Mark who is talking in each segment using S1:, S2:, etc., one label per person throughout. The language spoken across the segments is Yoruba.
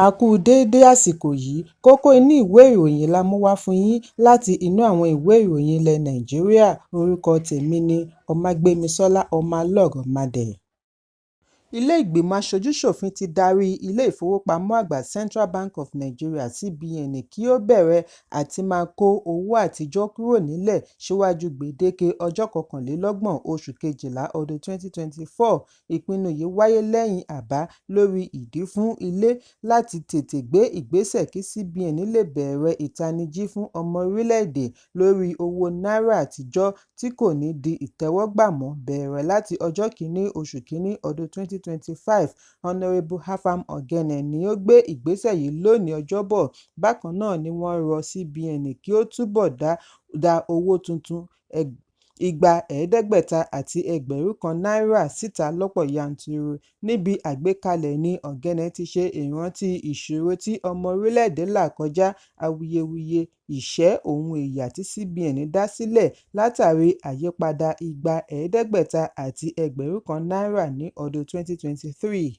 S1: A kú déédé àsìkò yìí, kókó inú ìwé ìròyìn la mú wá fún yín láti inú àwọn ìwé ìròyìn ilẹ̀ Nàìjíríà. Orúkọ tèmi ni Ọmágbémisọ́lá Ọmọlọ́rọ̀mádẹ. Ilé ìgbìmọ̀ aṣojú-ṣòfin ti darí ilé ìfowópamọ́ àgbà Central Bank of Nigeria (CBN) kí ó bẹ̀rẹ̀ àti máa kó owó àtijọ́ kúrò nílẹ̀ síwájú gbèdéke ọjọ́ 21 oṣù Kejìlá ọdún 2024. Ìpinnu yìí wáyé lẹ́yìn àbá lórí ìdí fún ilé láti tètè gbé ìgbésẹ̀ kí CBN lè bẹ̀rẹ̀ ìtanijí fún ọmọ orílẹ̀-èdè lórí owó náírà àtijọ́ tí kò ní di ìtẹ́wọ́gbà mọ́ bẹ̀rẹ̀ láti ọjọ́ 1 oṣù Kínní ọdún 2025. Honorable Afam Ogene ni ó gbé ìgbésẹ̀ yìí lónìí Ọjọ́bọ̀. Bákan náà ni wọ́n rọ CBN kí ó túbọ̀ dá owó tuntun $500 àti $1000 náírà síta lọ́pọ̀ yanturu. Níbi àgbékalẹ̀ ni Ogene ti ṣe ìrántí ìṣòro tí ọmọ orílẹ̀-èdè là kọjá, awuyewuye, ìṣẹ́ ohun ẹ̀yà tí CBN dá sílẹ̀ látàrí àyípadà $500 àti $1000 náírà ní ọdún 2023.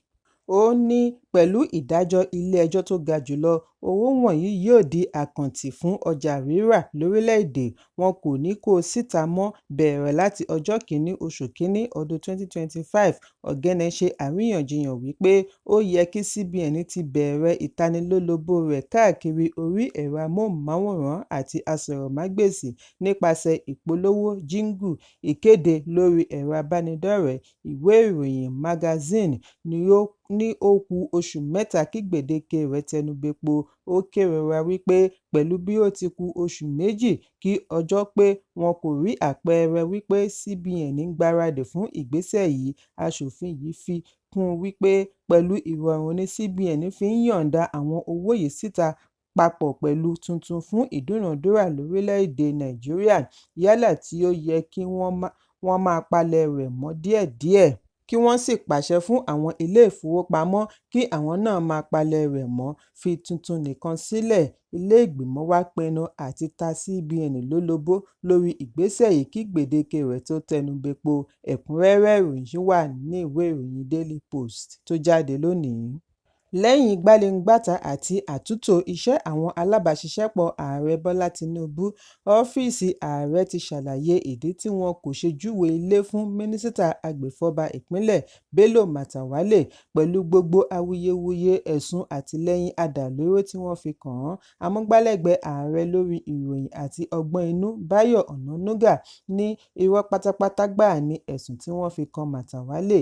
S1: Ó ní pẹ̀lú ìdájọ́ ilé-ẹjọ́ tó ga jùlọ, owó wọ̀nyí yóò di àkáǹtì fún ọjà rírà lórílẹ̀-èdè. Wọn kò ní kó o síta mọ́ bẹ̀rẹ̀ láti ọjọ́ 1 oṣù Kínní ọdún 2025. Ogene ṣe àríyànjiyàn wípé ó yẹ kí CBN ti bẹ̀rẹ̀ ìtanilólobó rẹ̀ káàkiri orí ẹ̀rọ amóhùnmáwòrán àti asọ̀rọ̀mágbèsì nípasẹ̀ ìpolówó, jíngù, ìkéde lórí ẹ̀rọ abánidọ́rẹ̀ẹ́, ìwé ìròyìn, magazine ní ó kù oṣù mẹ́ta kí gbèdéke rẹ̀ tẹnubẹ́po. Ó kérora wípé pẹ̀lú bí ó ti kù oṣù méjì kí ọjọ́ pé, wọn kò rí àpẹẹrẹ wípé CBN ń gbáradì fún ìgbésẹ̀ yìí. Aṣòfin yìí fi kún wípé pẹ̀lú ìrọ̀rùn ni CBN fi ń yọ̀ǹda àwọn owó yìí síta papọ̀ pẹ̀lú tuntun fún ìdúnàdúrà lórílẹ̀-èdè Nàìjíríà, yálà tí ó yẹ kí wọ́n máa palẹ̀ rẹ̀ mọ́ díẹ̀díẹ̀, kí wọ́n sì pàṣẹ fún àwọn ilé ìfowópamọ́ kí àwọn náà máa palẹ̀ rẹ̀ mọ́, fi tuntun nìkan sílẹ̀. Ilé ìgbìmọ̀ wá pinnu àti ta CBN lólobó lórí ìgbésẹ̀ yìí kí gbèdéke rẹ̀ tó tẹnubẹ́po. Ẹ̀kúnrẹ́rẹ́ ìròyìn wà ní ìwé ìròyìn Daily Post tó jáde lónìí. Lẹ́yìn ìgbáléǹgbàta àti àtúntò iṣẹ́ àwọn alábàáṣiṣẹ́pọ̀ Ààrẹ Bọ́lá Tinubu, ọ́fíìsì ààrẹ ti ṣàlàyé ìdí tí wọn kò ṣe júwe ilé fún Mínísítà Agbèfọ́ba Ìpínlẹ̀ Belu pẹ̀lú gbogbo awuyewuye ẹ̀sùn àtìlẹ́yìn adàlúrú tí wọ́n fi kàn án. Amúgbálẹ́gbẹ̀ẹ́ ààrẹ lórí ìròyìn àti ọgbọ́n inú Báyọ̀ Ọ̀nànúgà ní irọ́ pátápátá gbáà ni ẹ̀sùn tí wọ́n fi kan Matawalle,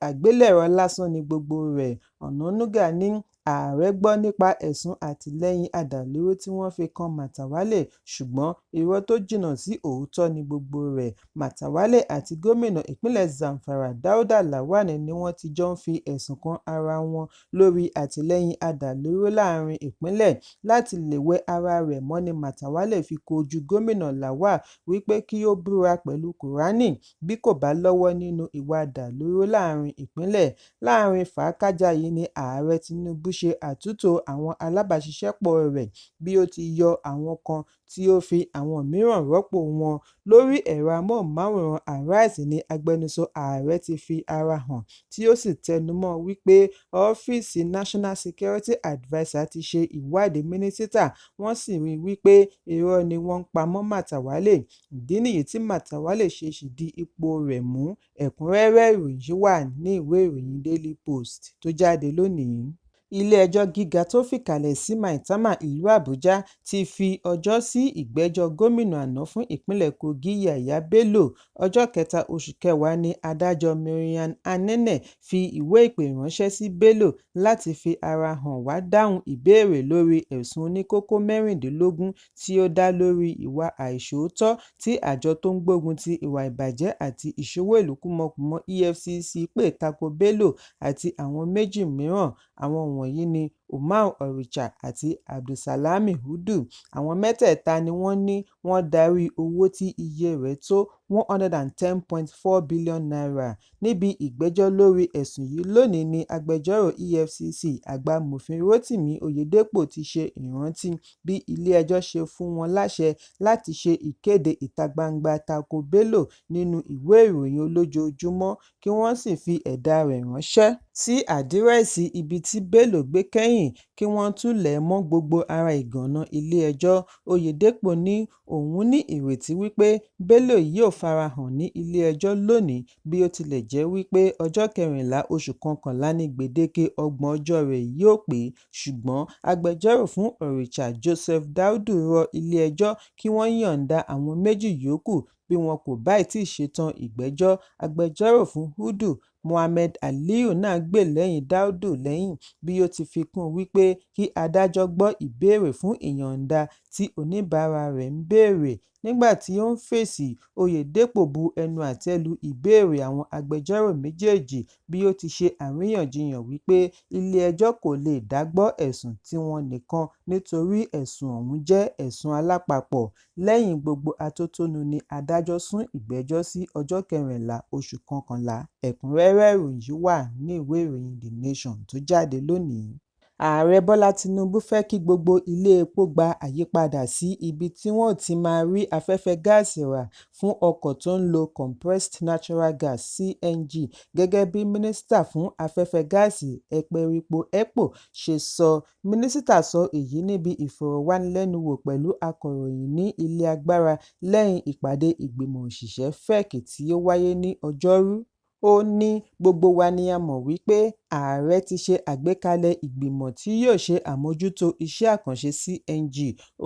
S1: àgbélẹ̀rọ lásán ni gbogbo rẹ̀. Ọ̀nànúgà ní ààrẹ gbọ́ nípa ẹ̀sùn àtìlẹ́yìn adàlúrú tí wọ́n fi kan Matawalle, ṣùgbọ́n irọ́ tó jìnnà sí òótọ́ ni gbogbo rẹ̀. Matawalle àti gómìnà ìpínlẹ̀ Zamfara Dauda Lawal ni wọ́n ti jọ ń fi ẹ̀sùn kan ara wọn lórí àtìlẹ́yìn adàlúrú láàrin ìpínlẹ̀. Láti lè wẹ ara rẹ̀ mọ́ ni Matawalle fi kojú gómìnà Lawal wípé kí ó búra pẹ̀lú Kùránì bí kò bá lọ́wọ́ nínú ìwà adàlúrú láàrin ìpínlẹ̀. Láàrin fàákájà yìí ni ààrẹ Tinubu ṣe àtúntò àwọn alábàáṣiṣẹ́pọ̀ rẹ̀ bí ó ti yọ àwọn kan tí ó fi àwọn mìíràn rọ́pò wọn. Lórí ẹ̀rọ amóhùnmáwòrán Arise ni agbẹnusọ ààrẹ ti fi ara hàn tí ó sì tẹnumọ́ wípé ọ́fíìsì National Security Adviser ti ṣe ìwádìí mínísítà, wọ́n sì rí wípé irọ́ ni wọ́n ń pa mọ́ Matawalle. Ìdí nìyí tí Matawalle ṣe ṣìdí ipò rẹ̀ mú. Ẹ̀kúnrẹ́rẹ́ ìròyìn wà ní ìwé ìròyìn Daily Post tó jáde lónìí. Ilé-ẹjọ́ gíga tó fìkàlẹ̀ sí Maitama ìlú Àbújá ti fi ọjọ́ sí ìgbẹ́jọ́ gómìnà àná fún ìpínlẹ̀ Kogi Yahaya Bello. Ọjọ́ 3 oṣù kẹwàá ni adájọ́ Mariam Anene fi ìwé ìpè ránṣẹ́ sí Bello láti fi ara hàn wá dáhùn ìbéèrè lórí ẹ̀sùn oníkókó 16 tí ó dá lórí ìwà àìṣòótọ́ tí àjọ tó ń gbógun ti ìwà ìbàjẹ́ àti ìṣòwò ìlú kúmọkùmọ EFCC pè tako Bello àti àwọn méjì mìíràn. Àwọn wọ̀nyí ni Umar Oricha àti Abdulsalami Hudu. Àwọn mẹ́tẹ̀ẹ̀ta ni wọ́n ní wọ́n darí owó tí iye rẹ̀ tó $110.4 billion. Níbi ìgbẹ́jọ́ lórí ẹ̀sùn yìí lónìí ni agbẹjọ́rò EFCC Àgbàmọ̀fin Rotimi Oyedepo ti ṣe ìrántí bí ilé-ẹjọ́ ṣe fún wọn láṣẹ láti ṣe ìkéde ìta gbangba tako Bello nínú ìwé ìròyìn olójoojúmọ́ kí wọ́n sì fi ẹ̀dà rẹ̀ ránṣẹ́ sí àdírẹ́sì ibi tí Bello gbé kẹ́yìn lẹ́yìn kí wọ́n tún lẹ̀ mọ́ gbogbo ara ìgànná ilé-ẹjọ́. Oyèdépò ní òun ní ìrètí wípé Belu yóò farahàn ní ilé-ẹjọ́ lónìí bí ó tilẹ̀ jẹ́ wípé ọjọ́ 14 oṣù kọkànlá ní gbèdéke 30 ọjọ́ rẹ̀ yóò pé, ṣùgbọ́n agbẹjọ́rò fún Òrìṣà Joseph Daudu rọ ilé-ẹjọ́ kí wọ́n yọ̀ǹda àwọn méjì yòókù bí wọn kò bá tíì ṣetán ìgbẹ́jọ́. Agbẹjọ́rò fún Hudu Mohammed Aliyu náà gbè lẹ́yìn Daudu lẹ́yìn bí ó ti fi kún un wípé kí adájọ́ gbọ́ ìbéèrè fún ìyọ̀ǹda tí oníbàárà rẹ̀ ń béèrè. Nígbà tí ó ń fèsì, Oyèdépò bu ẹnu àtẹ́ lu ìbéèrè àwọn agbẹjọ́rò méjèèjì bí ó ti ṣe àríyànjiyàn wípé ilé-ẹjọ́ kò lè dágbọ́ ẹ̀sùn tiwọn nìkan nítorí ẹ̀sùn ọ̀hún jẹ́ ẹ̀sùn alápapọ̀. Lẹ́yìn gbogbo atótónu ni adájọ́ sún ìgbẹ́jọ́ sí ọjọ́ 14 oṣù kọkànlá. Ẹ̀kúnrẹ́rẹ́ ìròyìn wà ní ìwé ìròyìn The Nation tó jáde lónìí. Ààrẹ Bọ́lá Tinubu fẹ́ kí gbogbo ilé epo gba àyípadà sí ibi tí wọ́n ti máa rí afẹ́fẹ́ gáàsì rà fún ọkọ̀ tó ń lo compressed natural gas (CNG), gẹ́gẹ́ bí Mínísítà fún Afẹ́fẹ́ Gáàsì Epo Epo ṣe sọ. Mínísítà sọ èyí níbi ìfọ̀rọ̀wánilẹ́nuwò pẹ̀lú akọ̀ròyìn ní ilé agbára lẹ́yìn ìpàdé ìgbìmọ̀ òṣìṣẹ́ FEC tí ó wáyé ní Ọjọ́rú. Ó ní gbogbo wa ni a mọ̀ wípé ààrẹ ti ṣe àgbékalẹ̀ ìgbìmọ̀ tí yóò ṣe àmójútó iṣẹ́ àkànṣe CNG.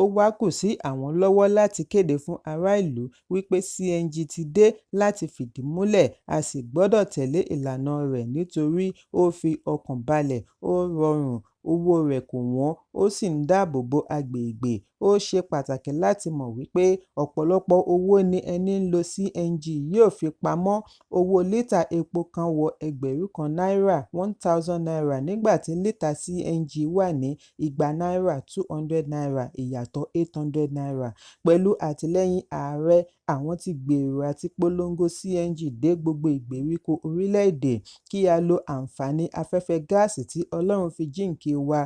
S1: Ó wá kù sí àwọn lọ́wọ́ láti kéde fún ará ìlú wípé CNG ti dé láti fìdí múlẹ̀, a sì gbọ́dọ̀ tẹ̀lé ìlànà rẹ̀ nítorí ó fi ọkàn balẹ̀, ó rọrùn, owó rẹ̀ kò wọ́n, ó sì ń dáàbò bo agbègbè. Ó ṣe pàtàkì láti mọ̀ wípé ọ̀pọ̀lọpọ̀ owó ni ẹni ń lo CNG yóò fi pamọ́. Owó lítà epo kan wọ Náírà 1,000 nígbà tí lítà CNG wà ní Náírà 200, ìyàtọ̀ Náírà. Pẹ̀lú àtìlẹ́yìn ààrẹ, àwọn ti gbèrò àti polongo CNG dé gbogbo ìgbèríko orílẹ̀-èdè kí a lo àǹfààní afẹ́fẹ́ gáàsì tí Ọlọ́run fi jíǹkí wa.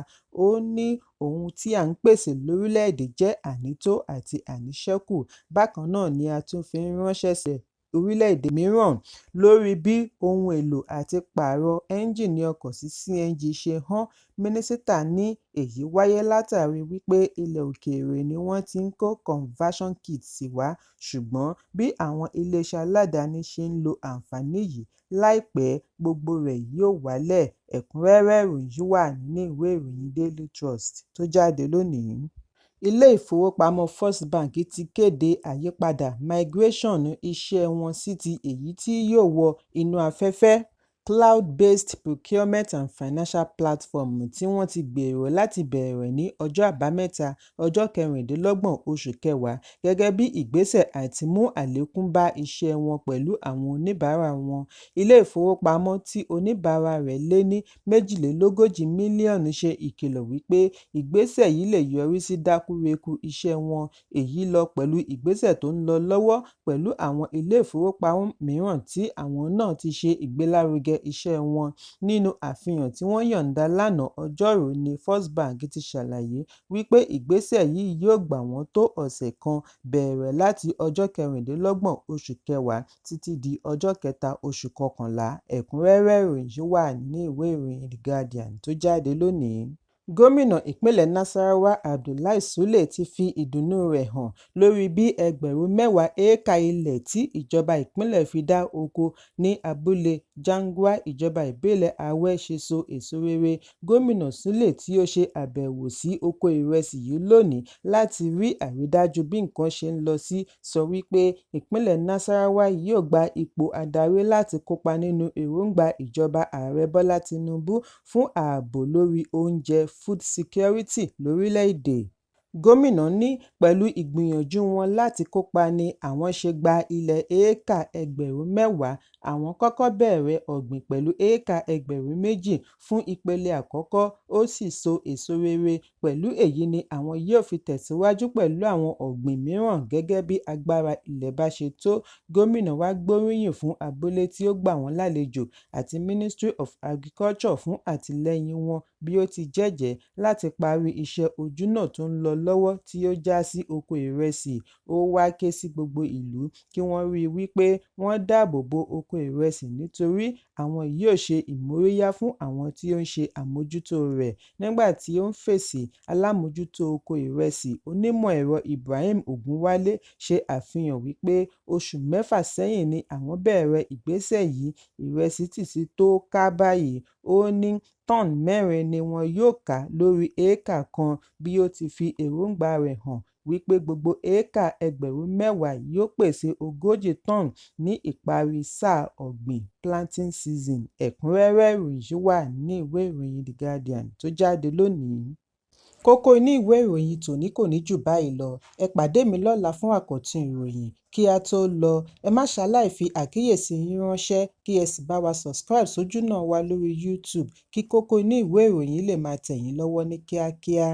S1: Ó ní ohun tí à ń pèsè lórílẹ̀-èdè jẹ́ ànító àti àníṣẹ́kù. Bákan náà ni a tún fi ń ránṣẹ́ sí orílẹ̀-èdè mìíràn lórí bí ohun èlò àti pààrọ̀ ẹ́ńjìnì ọkọ̀ sí CNG ṣe hàn. Mínísítà ní èyí wáyé látàrí wípé ilẹ̀ òkèèrè ni wọ́n ti ń kó conversion kits wá, ṣùgbọ́n bí àwọn iléeṣẹ́ aládàáni ṣe ń lo àǹfààní yìí, láìpẹ́ gbogbo rẹ̀ yóò wálẹ̀. Ẹ̀kúnrẹ́rẹ́ ìròyìn wà nínú ìwé ìròyìn Daily Trust tó jáde lónìí. Ilé-ìfowópamọ́ First Bank ti kéde àyípadà migration iṣẹ́ wọn sí ti èyí tí yóò wọ inú afẹ́fẹ́ cloud-based procurement and financial platform tí wọ́n ti gbèrò láti bẹ̀rẹ̀ ní ọjọ́ Àbámẹ́ta ọjọ́ 26 oṣù kẹwàá gẹ́gẹ́ bí ìgbésẹ̀ àti mú àlékún bá iṣẹ́ wọn pẹ̀lú àwọn oníbàárà wọn. Ilé-ìfowópamọ́ tí oníbàárà rẹ̀ lé ní 42 mílíọ̀nù ṣe ìkìlọ̀ wípé ìgbésẹ̀ yìí lè yọrí sí dákúrekú iṣẹ́ wọn. Èyí lọ pẹ̀lú ìgbésẹ̀ tó ń lọ lọ́wọ́ pẹ̀lú àwọn ilé-ìfowópamọ́ mìíràn tí àwọn náà ti ṣe ìgbélárugẹ iṣẹ́ wọn. Nínú àfihàn tí wọ́n yọ̀ǹda lánàá Ọjọ́rú ni First Bank ti ṣàlàyé wípé ìgbésẹ̀ yìí yóò gbà wọ́n tó ọ̀sẹ̀ kan bẹ̀rẹ̀ láti ọjọ́ 26 oṣù kẹwàá títí di ọjọ́ 3 oṣù kọkànlá. Ẹ̀kúnrẹ́rẹ́ ìròyìn wà ní ìwé ìròyìn The Guardian tó jáde lónìí. Gómìnà ìpínlẹ̀ Nasarawa Abdullahi Sule ti fi ìdùnnú rẹ̀ hàn lórí bí ẹgbẹ̀rún 10 éékà ilẹ̀ tí ìjọba ìpínlẹ̀ fi dá oko ní abúlé Jangwa ìjọba ìbílẹ̀ Awẹ́ ṣe so èso rere. Gómìnà Sule tí ó ṣe àbẹ̀wò sí oko ìrẹsì yìí lónìí láti rí àrídájú bí nǹkan ṣe ń lọ sí sọ wípé ìpínlẹ̀ Nasarawa yóò gba ipò adarí láti kópa nínú èròǹgbà ìjọba Ààrẹ Bọ́lá Tinubu fún ààbò lórí oúnjẹ food security lórílẹ̀-èdè. Gómìnà ní pẹ̀lú ìgbìyànjú wọn láti kópa ni àwọn ṣe gba ilẹ̀ éékà 10,000. Àwọn kọ́kọ́ bẹ̀rẹ̀ ọ̀gbìn pẹ̀lú éékà 2,000 fún ìpele àkọ́kọ́, ó sì so èso rere. Pẹ̀lú èyí ni àwọn yóò fi tẹ̀síwájú pẹ̀lú àwọn ọ̀gbìn mìíràn gẹ́gẹ́ bí agbára ilẹ̀ bá ṣe tó. Gómìnà wá gbóríyìn fún abúlé tí ó gbà wọ́n lálejò àti Ministry of Agriculture fún àtìlẹ́yìn wọn bí ó ti jẹ́jẹ̀ẹ́ láti parí iṣẹ́ ojúnà tó ń lọ lọ́wọ́ tí ó já sí oko ìrẹsì. Ó wá ké sí gbogbo ìlú kí wọ́n rí i wípé wọ́n dáàbò bo oko ìrẹsì nítorí àwọn yóò ṣe ìmóríyá fún àwọn tí ó ń ṣe àmójútó rẹ̀. Nígbà tí ó ń fèsì, alámòójútó oko ìrẹsì, onímọ̀ ẹ̀rọ Ibrahim Ògúnwálé ṣe àfihàn wípé oṣù 6 sẹ́yìn ni àwọn bẹ̀rẹ̀ ìgbésẹ̀ yìí. Ìrẹsì sì tó ká báyìí. Ó ní tọ́ọ̀nù 4 ni wọn yóò ká lórí éékà kan bí ó ti fi èròǹgbà rẹ̀ hàn wípé gbogbo éékà 10,000 yóò pèsè 40 tọ́ọ̀nù ní ìparí sáà ọ̀gbìn planting season. Ẹ̀kúnrẹ́rẹ́ ìròyìn yìí wà ní ìwé ìròyìn The Guardian tó jáde lónìí. Kókó inú ìwé ìròyìn tòní kò ní jù báyìí lọ. Ẹ pàdé mi lọ́la fún àkọ́tún ìròyìn. Kí a tó lọ, ẹ má ṣaláì fi àkíyèsí yín ránṣẹ́ kí ẹ sì bá wa subscribe sójúnà wa lórí YouTube kí kókó inú ìwé ìròyìn lè máa tẹ̀ yín lọ́wọ́ ní kíákíá.